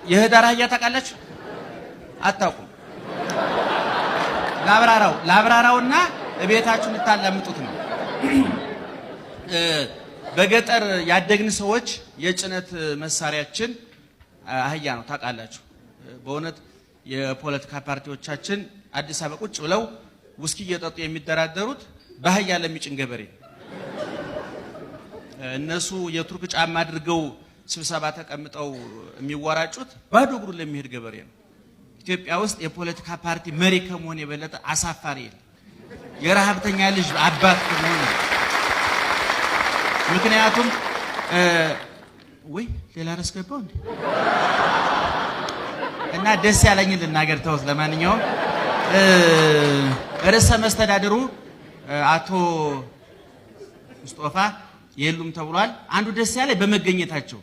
የህዳር አህያ ታውቃላችሁ? አታውቁም? ላብራራውና ቤታችሁ ልታላምጡት ነው። በገጠር ያደግን ሰዎች የጭነት መሳሪያችን አህያ ነው ታውቃላችሁ። በእውነት የፖለቲካ ፓርቲዎቻችን አዲስ አበባ ቁጭ ብለው ውስኪ እየጠጡ የሚደራደሩት በአህያ ለሚጭን ገበሬ። እነሱ የቱርክ ጫማ አድርገው ስብሰባ ተቀምጠው የሚወራጩት ባዶ እግሩን ለሚሄድ ገበሬ ነው። ኢትዮጵያ ውስጥ የፖለቲካ ፓርቲ መሪ ከመሆን የበለጠ አሳፋሪ የለም። የረሃብተኛ ልጅ አባት ከመሆን ምክንያቱም ወይ ሌላ ርዕስ ገባው እንዴ? እና ደስ ያለኝን ልናገር ተውት። ለማንኛውም ርዕሰ መስተዳድሩ አቶ ሙስጠፋ የሉም ተብሏል። አንዱ ደስ ያለኝ በመገኘታቸው፣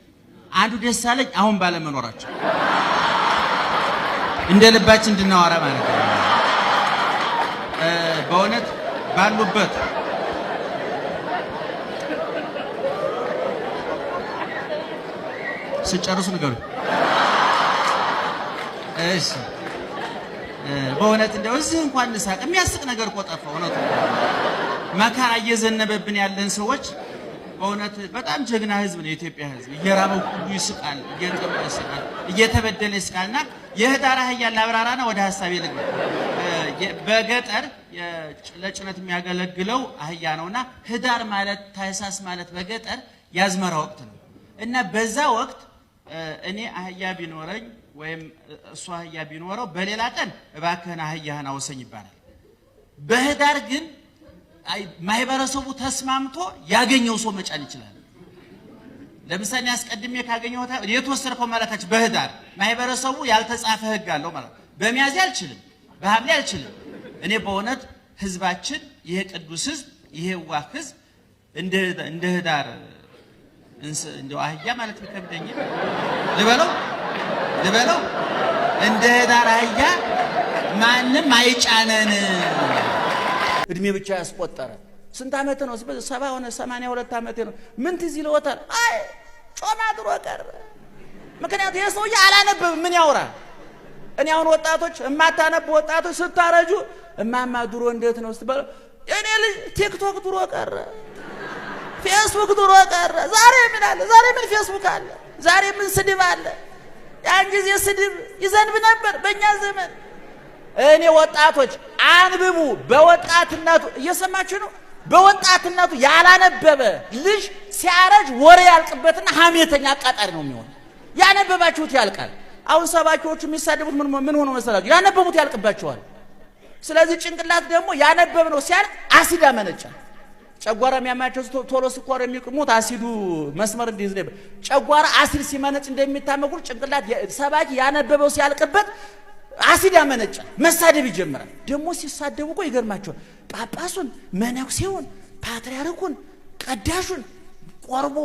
አንዱ ደስ ያለኝ አሁን ባለመኖራቸው እንደ ልባችን እንድናወራ ማለት ነው። በእውነት ባሉበት ስጨርሱ ንገሩ። እሺ በእውነት እንደው እዚህ እንኳን እንሳቅ። የሚያስቅ ነገር እኮ ጠፋ። እውነት መከራ እየዘነበብን ያለን ሰዎች በእውነት በጣም ጀግና ህዝብ ነው የኢትዮጵያ ህዝብ። እየራበው ሁሉ ይስቃል፣ እየጠማ ይስቃል፣ እየተበደለ ይስቃልና የህዳር አህያ ላብራራና ወደ ሐሳቤ ልግባ። በገጠር ለጭነት የሚያገለግለው አህያ ነውና ህዳር ማለት ታህሳስ ማለት በገጠር ያዝመራ ወቅት ነው እና በዛ ወቅት እኔ አህያ ቢኖረኝ ወይም እሱ አህያ ቢኖረው በሌላ ቀን እባክህን አህያህን አውሰኝ ይባላል። በህዳር ግን ማህበረሰቡ ተስማምቶ ያገኘው ሰው መጫን ይችላል። ለምሳሌ አስቀድሜ ካገኘው የተወሰርከው ማለታች በህዳር ማህበረሰቡ ያልተጻፈ ህግ አለው ማለት በሚያዝያ አልችልም፣ በሐምሌ አልችልም። እኔ በእውነት ህዝባችን ይሄ ቅዱስ ህዝብ ይሄ ዋህ ህዝብ እንደ ህዳር እንደው አህያ ማለት ከብደኝ ልበለው እንደ ህዳር አህያ ማንም አይጫነን። እድሜ ብቻ ያስቆጠረ ስንት ዓመት ነው? 70 ሆነ 82 ዓመት ነው። ምን ትዝ ይለዎታል? አይ ጮማ ድሮ ቀረ። ምክንያቱም ይሄ ሰውዬ አላነበብም። ምን ያወራ? እኔ አሁን ወጣቶች የማታነቡ ወጣቶች ስታረጁ እማማ ድሮ እንዴት ነው ስትባሉ እኔ ልጅ ቲክቶክ ድሮ ቀረ፣ ፌስቡክ ድሮ ቀረ። ዛሬ ምን አለ? ዛሬ ምን ፌስቡክ አለ? ዛሬ ምን ስድብ አለ? ያን ጊዜ ስድብ ይዘንብ ነበር በእኛ ዘመን። እኔ ወጣቶች አንብቡ። በወጣትነቱ እየሰማችሁ ነው። በወጣትነቱ ያላነበበ ልጅ ሲያረጅ ወሬ ያልቅበትና ሐሜተኛ አቃጣሪ ነው የሚሆን። ያነበባችሁት ያልቃል። አሁን ሰባኪዎቹ የሚሳደቡት ምን ሆኖ መሰላችሁ? ያነበቡት ያልቅባቸዋል። ስለዚህ ጭንቅላት ደግሞ ያነበብነው ሲያልቅ አሲድ ያመነጫል። ጨጓራ የሚያማቸው ቶሎ ስኳር የሚቅሙት አሲዱ መስመር እንዲይዝ ነበር። ጨጓራ አሲድ ሲመነጭ እንደሚታመቁ ጭንቅላት ሰባኪ ያነበበው ሲያልቅበት አሲድ ያመነጫል፣ መሳደብ ይጀምራል። ደግሞ ሲሳደቡ እኮ ይገርማቸዋል። ጳጳሱን፣ መነኩሴውን፣ ፓትርያርኩን፣ ቀዳሹን ቆርቦ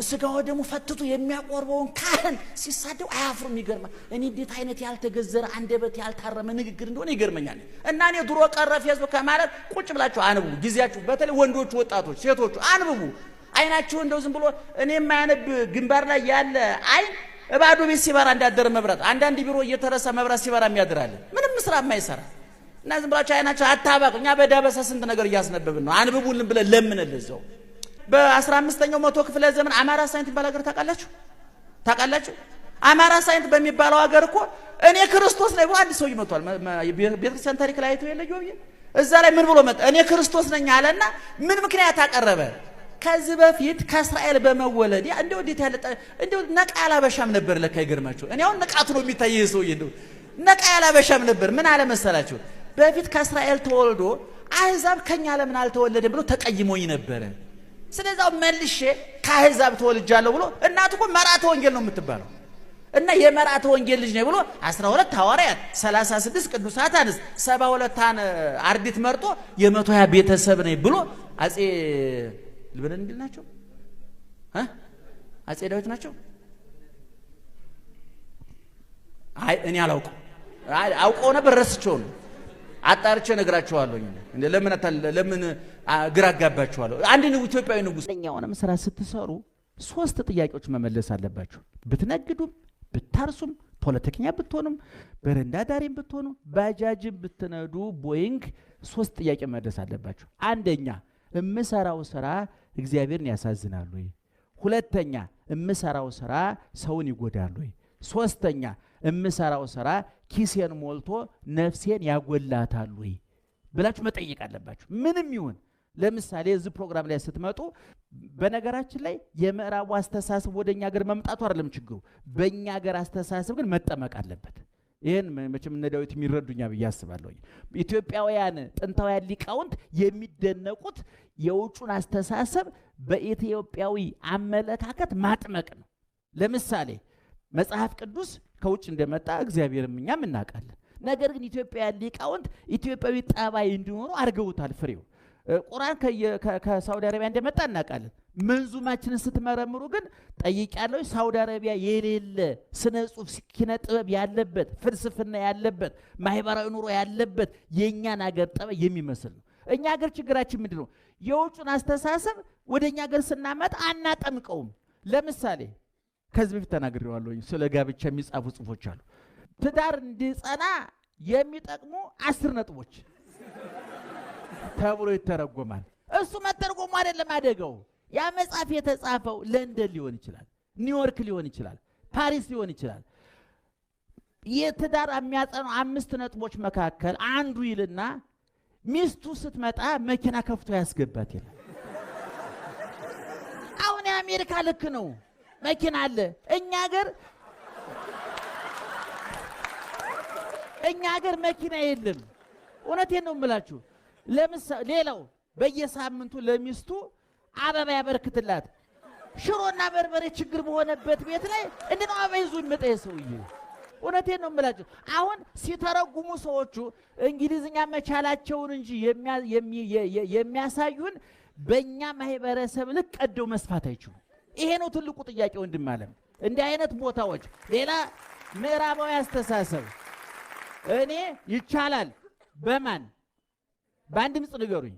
ስጋው ደግሞ ፈትቶ የሚያቆርበውን ካህን ሲሳደቡ አያፍሩም። ይገርማል። እኔ እንዴት አይነት ያልተገዘረ አንደበት ያልታረመ ንግግር እንደሆነ ይገርመኛል። እና እኔ ድሮ ቀረ ፌስቡክ ከማለት ቁጭ ብላችሁ አንብቡ። ጊዜያችሁ በተለይ ወንዶቹ፣ ወጣቶች፣ ሴቶቹ አንብቡ። አይናችሁ እንደው ዝም ብሎ እኔ የማያነብ ግንባር ላይ ያለ አይን እባዶ ቤት ሲበራ እንዳደረ መብራት። አንዳንድ ቢሮ እየተረሳ መብራት ሲበራ የሚያድራል ምንም ስራ የማይሰራ እና ዝም ብላችሁ አይናችሁ አታባቁ። እኛ በዳበሳ ስንት ነገር እያስነበብን ነው። አንብቡልን ብለን ለምንልዘው። በ15ኛው መቶ ክፍለ ዘመን አማራ ሳይንት የሚባል ሀገር ታውቃላችሁ? አማራ ሳይንት በሚባለው ሀገር እኮ እኔ ክርስቶስ ነኝ ብሎ አንድ ሰው ይመጣል። ቤተክርስቲያን ታሪክ ላይ አይተው የለዩ እዛ ላይ ምን ብሎ መጣ? እኔ ክርስቶስ ነኝ አለና ምን ምክንያት አቀረበ? ከዚህ በፊት ከእስራኤል በመወለድ እንደው እንዴት ያለ እንደው ነቃ ያላበሻም ነበር። ለካ ይገርማችሁ። እኔ አሁን ነቃቱ ነው የሚታየው ሰውዬ እንደው ነቃ ያላበሻም ነበር። ምን አለ መሰላችሁ? በፊት ከእስራኤል ተወልዶ አህዛብ ከኛ ለምን አልተወለደም ብሎ ተቀይሞኝ ነበረ። ስለዚህ መልሼ ከአህዛብ ተወልጃለሁ ብሎ እናቱ እኮ መራተ ወንጌል ነው የምትባለው እና የመራተ ወንጌል ልጅ ነኝ ብሎ 12 ሐዋርያት፣ 36 ቅዱሳት አንስት፣ 72 አርዲት መርጦ የ120 ቤተሰብ ነኝ ብሎ አጼ ልበለን እንግል ናቸው አጼ ዳዊት ናቸው። አይ እኔ አላውቀው አውቀው ነበር ረስቼው ነው። አጣርቼ ነግራቸዋለሁ። እንዴ ለምን ግራ አጋባቸዋለሁ? አንድ ነው ኢትዮጵያዊ ንጉስ ለኛውንም ስራ ስትሰሩ 3 ጥያቄዎች መመለስ አለባችሁ። ብትነግዱም፣ ብታርሱም፣ ፖለቲከኛ ብትሆኑም በረንዳ ዳሪም ብትሆኑ ባጃጅም ብትነዱ ቦይንግ 3 ጥያቄ መድረስ አለባችሁ። አንደኛ እምሰራው ስራ እግዚአብሔርን ያሳዝናል ወይ? ሁለተኛ እምሰራው ስራ ሰውን ይጎዳል ወይ? ሶስተኛ እምሰራው ስራ ኪሴን ሞልቶ ነፍሴን ያጎላታል ወይ ብላችሁ መጠየቅ አለባችሁ። ምንም ይሁን ለምሳሌ እዚህ ፕሮግራም ላይ ስትመጡ በነገራችን ላይ የምዕራቡ አስተሳሰብ ወደኛ ሀገር መምጣቱ አይደለም ችግሩ፣ በእኛ ሀገር አስተሳሰብ ግን መጠመቅ አለበት። ይሄን መቼም እነ ዳዊት የሚረዱኛ ብዬ አስባለሁ። ኢትዮጵያውያን ጥንታውያን ሊቃውንት የሚደነቁት የውጩን አስተሳሰብ በኢትዮጵያዊ አመለካከት ማጥመቅ ነው። ለምሳሌ መጽሐፍ ቅዱስ ከውጭ እንደመጣ እግዚአብሔርም እኛም እናውቃለን። ነገር ግን ኢትዮጵያውያን ሊቃውንት ኢትዮጵያዊ ጠባይ እንዲኖሩ አድርገውታል። ፍሬው ቁርአን ከሳውዲ አረቢያ እንደመጣ እናውቃለን። መንዙማችንን ስትመረምሩ ግን ጠይቂያለሁ፣ ሳውዲ አረቢያ የሌለ ስነ ጽሁፍ ኪነ ጥበብ ያለበት ፍልስፍና ያለበት ማህበራዊ ኑሮ ያለበት የእኛን ሀገር ጠባይ የሚመስል ነው። እኛ ሀገር ችግራችን ምንድን ነው? የውጩን አስተሳሰብ ወደ እኛ ሀገር ስናመጣ አናጠምቀውም። ለምሳሌ ከዚህ በፊት ተናግሬዋለሁ፣ ስለ ጋብቻ የሚጻፉ ጽሁፎች አሉ። ትዳር እንዲጸና የሚጠቅሙ 10 ነጥቦች ተብሎ ይተረጎማል። እሱ መተርጎሙ አይደለም አደገው። ያ መጽሐፍ የተጻፈው ለንደን ሊሆን ይችላል፣ ኒውዮርክ ሊሆን ይችላል፣ ፓሪስ ሊሆን ይችላል። የትዳር የሚያጸኑ 5 ነጥቦች መካከል አንዱ ይልና ሚስቱ ስትመጣ መኪና ከፍቶ ያስገባት ይላል። አሁን የአሜሪካ ልክ ነው፣ መኪና አለ። እኛ ሀገር መኪና የለም። እውነቴን ነው የምላችሁ። ለምሳሌ ሌላው በየሳምንቱ ለሚስቱ አበባ ያበረክትላት። ሽሮና በርበሬ ችግር በሆነበት ቤት ላይ እንደው አበባ ይዞ ይመጣ ሰውዬ። እውነቴን ነው የምላችሁ። አሁን ሲተረጉሙ ሰዎቹ እንግሊዝኛ መቻላቸውን እንጂ የሚያሳዩን በእኛ ማህበረሰብ ልክ ቀደው መስፋት አይችሉም። ይሄ ነው ትልቁ ጥያቄ ወንድም አለም። እንዲህ አይነት ቦታዎች ሌላ ምዕራባዊ አስተሳሰብ እኔ ይቻላል በማን በአንድ ድምፅ ንገሩኝ።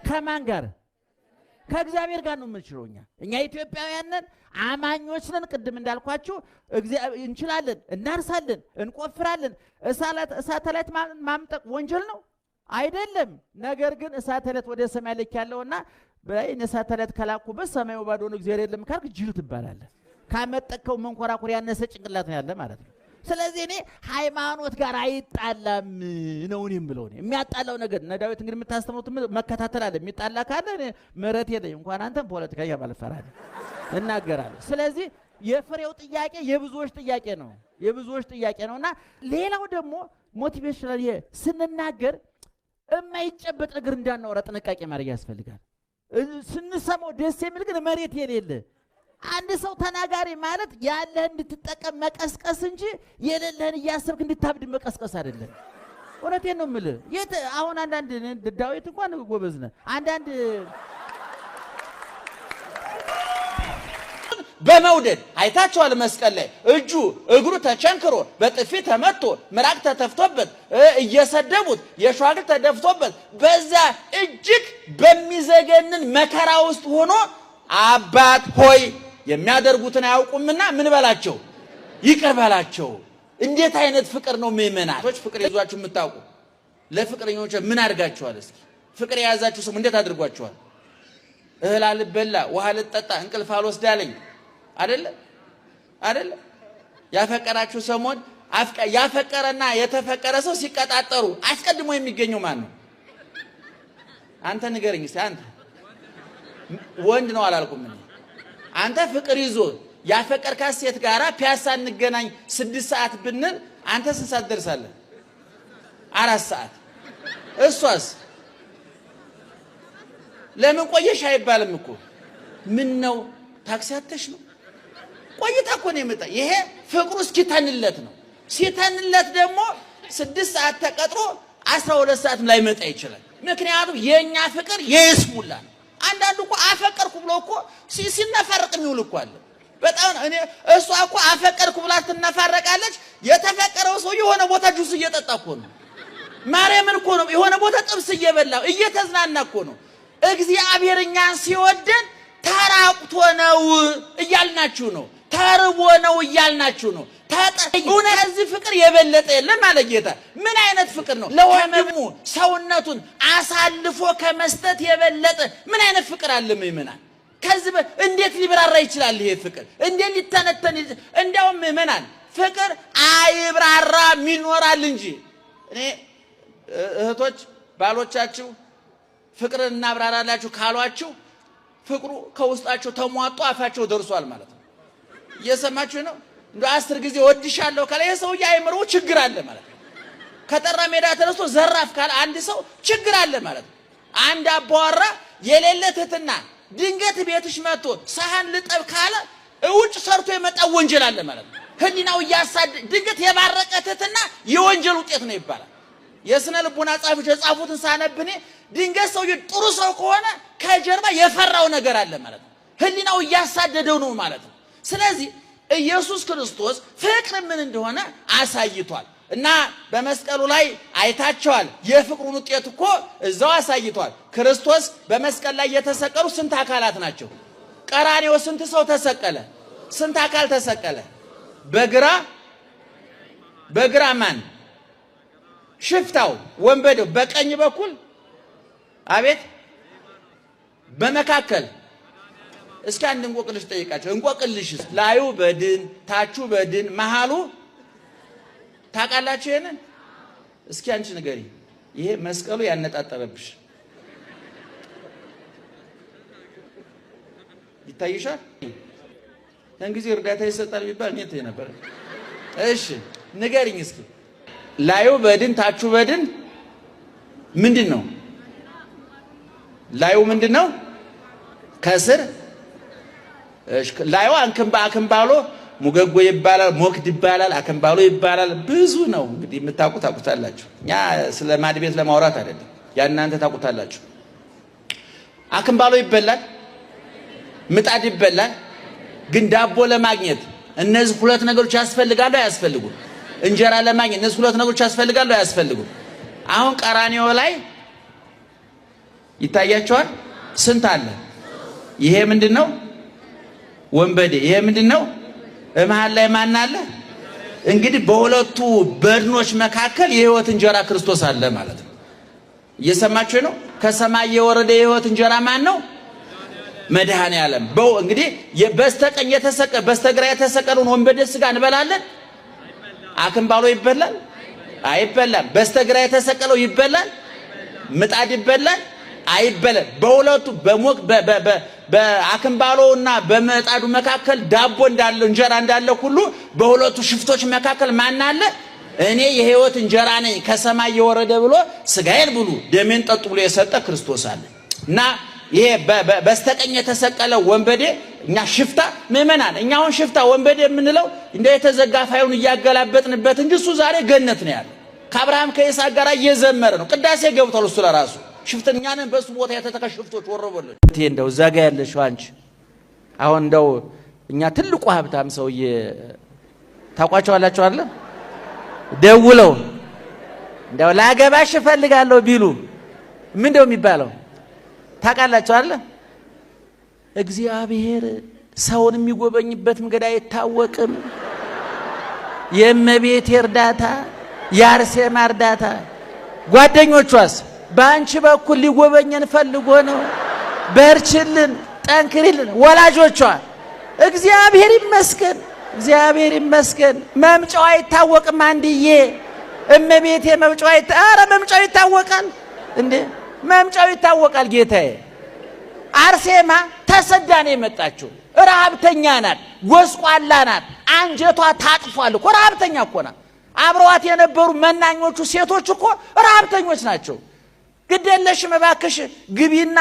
ከማን ጋር? ከእግዚአብሔር ጋር ነው የምንችለው። እኛ ኢትዮጵያውያን ነን፣ አማኞች ነን። ቅድም እንዳልኳችሁ እንችላለን፣ እናርሳለን፣ እንቆፍራለን። ሳተላይት ማምጠቅ ወንጀል ነው አይደለም። ነገር ግን ሳተላይት ወደ ሰማይ ልክ ያለውና በእኔ ሳተላይት ከላኩበት ሰማዩ ባዶ ነው እግዚአብሔር የለም ካልክ ጅል ትባላለህ። ካመጠቀው መንኮራኩር ያነሰ ጭንቅላት ነው ያለ ማለት ነው። ስለዚህ እኔ ሃይማኖት ጋር አይጣላም ነው እኔም ብለው ነው የሚያጣላው ነገር። እነ ዳዊት እንግዲህ የምታስተምሩት መከታተል አለ። የሚጣላ ካለ ምሕረት የለኝ። እንኳን አንተም ፖለቲከኛ ባልፈራል እናገራለሁ። ስለዚህ የፍሬው ጥያቄ የብዙዎች ጥያቄ ነው፣ የብዙዎች ጥያቄ ነውና ሌላው ደግሞ ሞቲቬሽናል ስንናገር የማይጨበጥ ነገር እንዳናወራ ጥንቃቄ ማድረግ ያስፈልጋል። ስንሰማው ደስ የሚል ግን መሬት የሌለ አንድ ሰው ተናጋሪ ማለት ያለህን እንድትጠቀም መቀስቀስ እንጂ የሌለህን እያሰብክ እንድታብድ መቀስቀስ አይደለም። እውነቴን ነው የምልህ። አሁን አንዳንድ ዳዊት እንኳን ጎበዝ ነህ። አንዳንድ በመውደድ አይታችኋል። መስቀል ላይ እግሩ ተቸንክሮ በጥፊ ተመቶ ምራቅ ተተፍቶበት እየሰደቡት የሸዋግል ተደፍቶበት በዛ እጅግ በሚዘገንን መከራ ውስጥ ሆኖ አባት ሆይ የሚያደርጉትን አያውቁምና ምን በላቸው ይቅር በላቸው። እንዴት አይነት ፍቅር ነው ምእመናቶች! ፍቅር ይዟችሁ የምታውቁ ለፍቅረኞች ምን አድርጋችኋል? እስኪ ፍቅር የያዛችሁ ሰው እንዴት አድርጓችኋል? እህል አልበላ ውሃ ልጠጣ እንቅልፍ አልወስዳለኝ አይደለ? ያፈቀራችሁ ሰሞን ያፈቀረና የተፈቀረ ሰው ሲቀጣጠሩ አስቀድሞ የሚገኘው ማን ነው? አንተ ንገረኝ እስቲ። አንተ ወንድ ነው አላልኩም እኔ። አንተ ፍቅር ይዞ ያፈቀርካት ሴት ጋራ ፒያሳ እንገናኝ 6 ሰዓት ብንል አንተ ስንት ሰዓት ደርሳለህ? 4 ሰዓት። እሷስ ለምን ቆየሽ አይባልም እኮ። ምን ነው ታክሲ አተሽ ነው? ቆይታ እኮ ነው የመጣ። ይሄ ፍቅሩ እስኪተንለት ነው። ሲተንለት ደግሞ 6 ሰዓት ተቀጥሮ 12 ሰዓት ላይ መጣ ይችላል። ምክንያቱም የኛ ፍቅር የይስሙላ ነው። አንዳንዱ እኮ አፈቀርኩ ብሎ እኮ ሲነፋረቅ የሚውል እኮ አለ። በጣም እኔ እሷ እኮ አፈቀርኩ ብላ ትነፋረቃለች። የተፈቀረው ሰው የሆነ ቦታ ጁስ እየጠጣ እኮ ነው። ማርያምን እኮ ነው የሆነ ቦታ ጥብስ እየበላ እየተዝናና እኮ ነው። እግዚአብሔር እኛን ሲወደን ተራቁቶ ነው እያልናችሁ ነው። ተርቦ ነው እያልናችሁ ነው። ከዚህ ፍቅር የበለጠ የለም ማለት ጌታ። ምን አይነት ፍቅር ነው? ለወንድሙ ሰውነቱን አሳልፎ ከመስጠት የበለጠ ምን አይነት ፍቅር አለ? ምእመናን ከዚህ እንዴት ሊብራራ ይችላል? ይሄ ፍቅር እንዴት ሊተነተን? እንዲያውም ምእመናን ፍቅር አይብራራም ይኖራል እንጂ። እኔ እህቶች ባሎቻችሁ ፍቅርን እናብራራላችሁ ካሏችሁ ፍቅሩ ከውስጣቸው ተሟጦ አፋቸው ደርሷል ማለት ነው። እየሰማችሁ ነው? እንደ 10 ጊዜ ወድሻለሁ ካለ ይሄ ሰውዬ አይምሮ ችግር አለ ማለት ነው። ከጠራ ሜዳ ተነስቶ ዘራፍ ካለ አንድ ሰው ችግር አለ ማለት ነው። አንድ አባወራ የሌለ ትህትና ድንገት ቤትሽ መጥቶ ሳህን ልጠብ ካለ ውጭ ሰርቶ የመጣ ወንጀል አለ ማለት ነው። ህሊናው ያሳድ ድንገት የባረቀ ትህትና የወንጀል ውጤት ነው ይባላል። የስነ ልቦና ጻፊዎች የጻፉትን ሳነብኔ ድንገት ሰው ጥሩ ሰው ከሆነ ከጀርባ የፈራው ነገር አለ ማለት ነው። ህሊናው ያሳደደው ነው ማለት ነው። ስለዚህ ኢየሱስ ክርስቶስ ፍቅር ምን እንደሆነ አሳይቷል እና በመስቀሉ ላይ አይታቸዋል። የፍቅሩን ውጤት እኮ እዛው አሳይቷል። ክርስቶስ በመስቀል ላይ የተሰቀሉ ስንት አካላት ናቸው? ቀራኔው ስንት ሰው ተሰቀለ? ስንት አካል ተሰቀለ? በግራ ማን? ሽፍታው ወንበዴው በቀኝ በኩል አቤት፣ በመካከል እስኪ አንድ እንቆቅልሽ ጠይቃቸው። እንቆቅልሽ ላዩ በድን ታቹ በድን መሃሉ ታውቃላችሁ? ይሄንን እስኪ አንቺ ንገሪ። ይሄ መስቀሉ ያነጣጠረብሽ ይታይሻል? እንግዲህ እርዳታ ይሰጣል ቢባል እኔ ተይ ነበር። እሺ ንገሪኝ እስኪ ላዩ በድን ታቹ በድን ምንድነው? ላዩ ምንድነው? ከስር ላዩ አክምባሎ ሙገጎ ይባላል፣ ሞክድ ይባላል፣ አክምባሎ ይባላል። ብዙ ነው እንግዲህ የምታውቁት ታውቁታላችሁ። እኛ ስለ ማድ ቤት ለማውራት አይደለም፣ ያናንተ ታውቁታላችሁ። አክምባሎ ይበላል፣ ምጣድ ይበላል። ግን ዳቦ ለማግኘት እነዚህ ሁለት ነገሮች ያስፈልጋሉ አያስፈልጉም? እንጀራ ለማግኘት እነዚህ ሁለት ነገሮች ያስፈልጋሉ አያስፈልጉም? አሁን ቀራንዮ ላይ ይታያቸዋል። ስንት አለ? ይሄ ምንድነው? ወንበዴ። ይሄ ምንድነው? መሃል ላይ ማን አለ? እንግዲህ በሁለቱ በድኖች መካከል የህይወት እንጀራ ክርስቶስ አለ ማለት ነው። እየሰማችሁ ነው? ከሰማይ የወረደ የህይወት እንጀራ ማን ነው? መድኃኔዓለም። እንግዲህ በስተቀኝ የተሰቀለ በስተግራ የተሰቀለውን ወንበዴ ስጋ እንበላለን? አክምባሎ ይበላል? አይበላም። በስተግራ የተሰቀለው ይበላል? ምጣድ ይበላል? አይበላም። በሁለቱ በአክምባሎና በምጣዱ መካከል ዳቦ እንዳለ እንጀራ እንዳለ ሁሉ በሁለቱ ሽፍቶች መካከል ማን አለ? እኔ የህይወት እንጀራ ነኝ ከሰማይ የወረደ ብሎ ስጋዬን ብሉ ደሜን ጠጡ ብሎ የሰጠ ክርስቶስ አለ። እና ይሄ በስተቀኝ የተሰቀለው ወንበዴ እኛ ሽፍታ ምእመናን፣ እኛውን ሽፍታ ወንበዴ የምንለው እንደ የተዘጋ ፋይሉን እያገላበጥንበት እንጂ እሱ ዛሬ ገነት ነው ያለው። ከአብርሃም ከይስሐቅ ጋር እየዘመረ ነው። ቅዳሴ ገብቷል እሱ ለራሱ። ሽፍተኛንን በሱ ቦታ የተተከሽፍቶች ወረበለ። እንደው እዛ ጋር ያለሽው አንቺ አሁን እንደው እኛ ትልቁ ሀብታም ሰውዬ ታውቋቸዋላችሁ አይደል? ደውለው እንደው ላገባሽ እፈልጋለሁ ቢሉ ምን እንደው የሚባለው ታውቃላችሁ አይደል? እግዚአብሔር ሰውን የሚጎበኝበት መንገድ አይታወቅም። የእመቤቴ እርዳታ፣ የአርሴማ እርዳታ። ጓደኞቿስ በአንቺ በኩል ሊጎበኘን ፈልጎ ነው፣ በርችልን፣ ጠንክሪልን። ወላጆቿ እግዚአብሔር ይመስገን፣ እግዚአብሔር ይመስገን። መምጫው አይታወቅም። አንድዬ እመቤቴ መምጫው መምጫው ይታወቃል እንዴ? መምጫው ይታወቃል ጌታዬ። አርሴማ ተሰዳ ነው የመጣችው። ረሃብተኛ ናት፣ ጎስቋላ ናት፣ አንጀቷ ታጥፏል እኮ። ረሃብተኛ እኮ ናት። አብረዋት የነበሩ መናኞቹ ሴቶች እኮ ረሃብተኞች ናቸው። ግዴለሽም እባክሽ ግቢና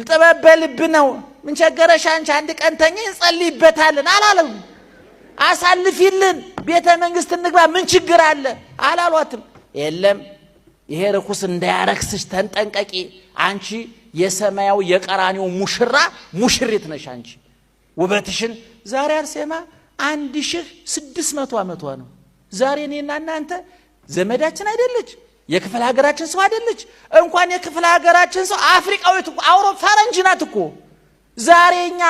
ጥበብ በልብ ነው፣ ምን ቸገረሽ አንቺ፣ አንድ ቀን ተኝ እንጸልይበታለን አላለም። አሳልፊልን ቤተ መንግስት እንግባ ምን ችግር አለ አላሏትም። የለም ይሄ ርኩስ እንዳያረክስሽ ተንጠንቀቂ፣ አንቺ የሰማያው የቀራኒው ሙሽራ ሙሽሪት ነሽ አንቺ። ውበትሽን ዛሬ አርሴማ 1600 ዓመቷ ነው። ዛሬ እኔና እናንተ ዘመዳችን አይደለች፣ የክፍለ ሀገራችን ሰው አይደለች። እንኳን የክፍለ ሀገራችን ሰው አፍሪካዊት አውሮፓ ፈረንጅ ናት እኮ። ዛሬኛ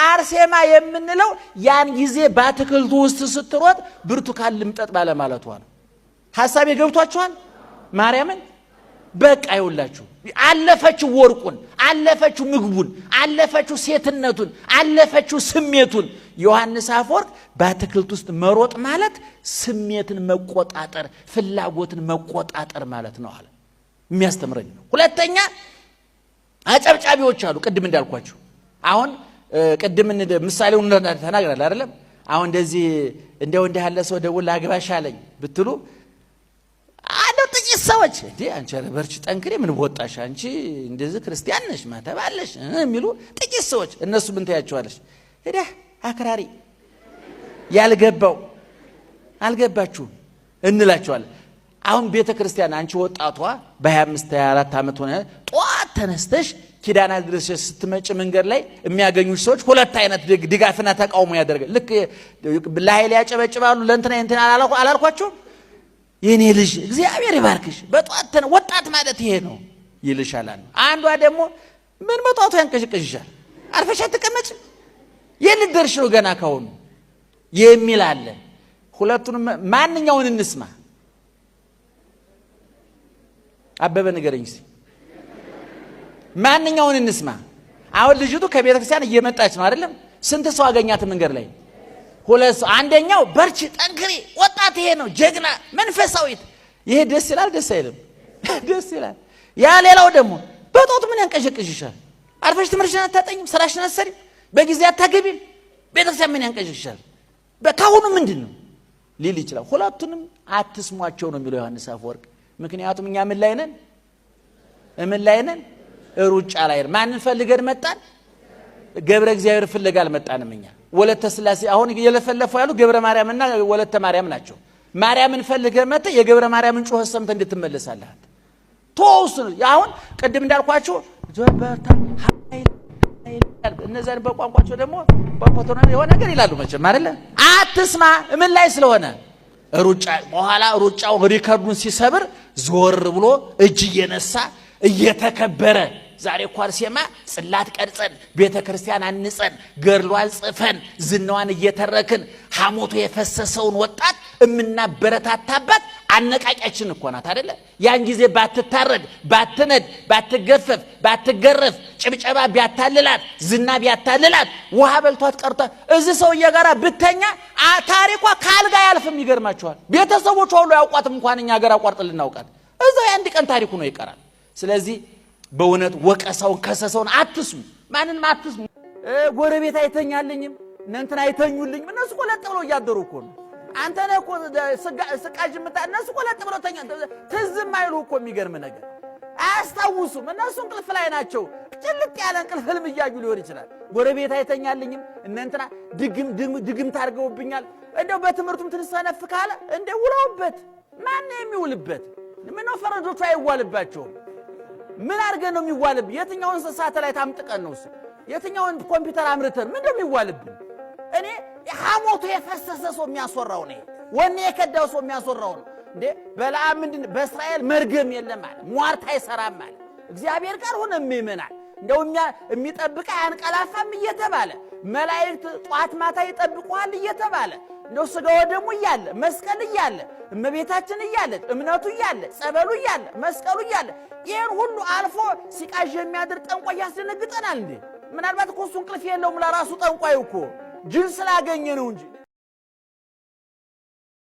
አርሴማ የምንለው ያን ጊዜ በአትክልቱ ውስጥ ስትሮጥ ብርቱካን ልምጠጥ ባለ ማለቷ ነው። ሐሳቤ ገብቷችኋል? ማርያምን በቃ ይውላችሁ አለፈችው፣ ወርቁን አለፈችው፣ ምግቡን አለፈችው፣ ሴትነቱን አለፈችው፣ ስሜቱን። ዮሐንስ አፈወርቅ በአትክልት ውስጥ መሮጥ ማለት ስሜትን መቆጣጠር፣ ፍላጎትን መቆጣጠር ማለት ነው አለ። የሚያስተምረኝ ነው። ሁለተኛ አጨብጫቢዎች አሉ። ቅድም እንዳልኳችሁ አሁን ቅድም ምሳሌውን ተናግራል አይደለም? አሁን እንደዚህ እንደው እንደ ያለ ሰው ደውል አግባሽ አለኝ ብትሉ አለው ጥቂት ሰዎች እንዴ አንቺ ረበርች ጠንክሬ ምን ወጣሽ አንቺ እንደዚህ ክርስቲያን ነሽ ማተባለሽ የሚሉ ጥቂት ሰዎች። እነሱ ምን ታያቸዋለሽ? ሄዳ አክራሪ ያልገባው አልገባችሁም እንላቸዋለን። አሁን ቤተ ክርስቲያን አንቺ ወጣቷ በ25 24 ዓመት ሆነ ጧት ተነስተሽ ኪዳና ድረስ ስትመጭ መንገድ ላይ የሚያገኙሽ ሰዎች ሁለት አይነት ድጋፍና ተቃውሞ ያደርጋል። ልክ ለኃይል ያጨበጭባሉ። ለእንትና አላልኳችሁ? የኔ ልጅ እግዚአብሔር ይባርክሽ በጧት ወጣት ማለት ይሄ ነው ይልሻል። አንዷ ደግሞ ምን በጧቱ ያንቀሽቀሽሻል አርፈሽ አትቀመጭ የልደርሽ ነው ገና ካሁኑ የሚል አለ። ሁለቱንም ማንኛውን እንስማ? አበበ ንገረኝ እስኪ ማንኛውን እንስማ? አሁን ልጅቱ ከቤተ ክርስቲያን እየመጣች ነው አይደለም? ስንት ሰው አገኛት መንገድ ላይ? ሁለት ሰው። አንደኛው በርቺ ጠንክሪ ወጣት ይሄ ነው ጀግና መንፈሳዊት። ይሄ ደስ ይላል ደስ አይልም? ደስ ይላል። ያ ሌላው ደግሞ በጧቱ ምን ያንቀሽቅሽሻል አርፈሽ ትምህርትሽን አታጠኝም ስራሽን አትሰሪም በጊዜ አታገቢም ቤተ ክርስቲያን ምን ያንቀሽቅሻል በካሁኑ ምንድነው ሊል ይችላል። ሁለቱንም አትስሟቸው ነው የሚለው ዮሐንስ አፈወርቅ። ምክንያቱም እኛ ምን ላይ ነን? ሩጫ ላይ ነን። ማንን ፈልገን መጣን? ገብረ እግዚአብሔር ፍለጋ አልመጣንም እኛ። ወለተ ስላሴ አሁን የለፈለፈው ያሉ ገብረ ማርያምና ወለተ ማርያም ናቸው። ማርያምን ፈልገህ መጥተህ የገብረ ማርያምን ጩኸት ሰምተህ እንድትመለሳለህ ተወውስ። አሁን ቅድም እንዳልኳችሁ ጀበርታ ኃይል እነዛን በቋንቋቸው ደግሞ በፖቶና የሆነ ነገር ይላሉ መቼም አይደለ? አትስማ ምን ላይ ስለሆነ ሩጫ። በኋላ ሩጫው ሪከርዱን ሲሰብር ዞር ብሎ እጅ እየነሳ እየተከበረ ዛሬ እኮ አርሴማ ጽላት ቀርጸን ቤተ ክርስቲያን አንጸን ገድሏን ጽፈን ዝናዋን እየተረክን ሐሞቱ የፈሰሰውን ወጣት እምናበረታታበት አነቃቂያችን እኮ ናት አይደለ? ያን ጊዜ ባትታረድ ባትነድ ባትገፈፍ ባትገረፍ ጭብጨባ ቢያታልላት ዝና ቢያታልላት ውሃ በልቷት ቀርታ እዚህ ሰውዬ ጋር ብተኛ ታሪኳ ካልጋ ያልፍም። ይገርማችኋል። ቤተሰቦቿ ሁሉ ያውቋትም እንኳን እኛ ሀገር አቋርጠን ልናውቃት እዛው የአንድ ቀን ታሪኩ ነው ይቀራል። ስለዚህ በእውነት ወቀሳውን ከሰሰውን አትስሙ። ማንንም አትስሙ። ጎረቤት አይተኛልኝም እንትና አይተኙልኝም እነሱ ቆለጥ ብለው እያደሩ እኮ ነው። አንተ ነህ እኮ ስቃጅ ምታ እነሱ ቆለጥ ብለው ተኛ ትዝም አይሉ እኮ። የሚገርም ነገር አያስታውሱም። እነሱ እንቅልፍ ላይ ናቸው። ጭልጥ ያለ እንቅልፍ ህልም እያዩ ሊሆን ይችላል። ጎረቤት አይተኛልኝም እንትና ድግም ታርገውብኛል። እንደው በትምህርቱም ትንሰነፍ ካለ እንደ ውለውበት ማን የሚውልበት? ምን ፈረዶቹ አይዋልባቸውም? ምን አድርገን ነው የሚዋልብ? የትኛውን ሳተላይት አምጥቀን ነው? የትኛውን ኮምፒውተር አምርተን ምን ነው የሚዋልብን? እኔ ሐሞቱ የፈሰሰ ሰው የሚያስወራው ነው። ወኔ የከዳው ሰው የሚያስወራው ነው። እንዴ በለዓም ምንድን በእስራኤል መርገም የለም ማለት ሟርት አይሰራም ማለት እግዚአብሔር ጋር ሆነ የሚመናል እንደው የሚጠብቅ አያንቀላፋም እየተባለ መላእክት ጧት ማታ ይጠብቁሃል እየተባለ እንደው ስጋው ደግሞ እያለ መስቀል እያለ እመቤታችን እያለች እምነቱ እያለ ጸበሉ እያለ መስቀሉ እያለ ይሄን ሁሉ አልፎ ሲቃዥ የሚያድር ጠንቋይ ያስደነግጠናል እንዴ? ምናልባት እኮ እሱ እንቅልፍ የለውም ለራሱ ጠንቋይ እኮ ጅን ስላገኘ ነው እንጂ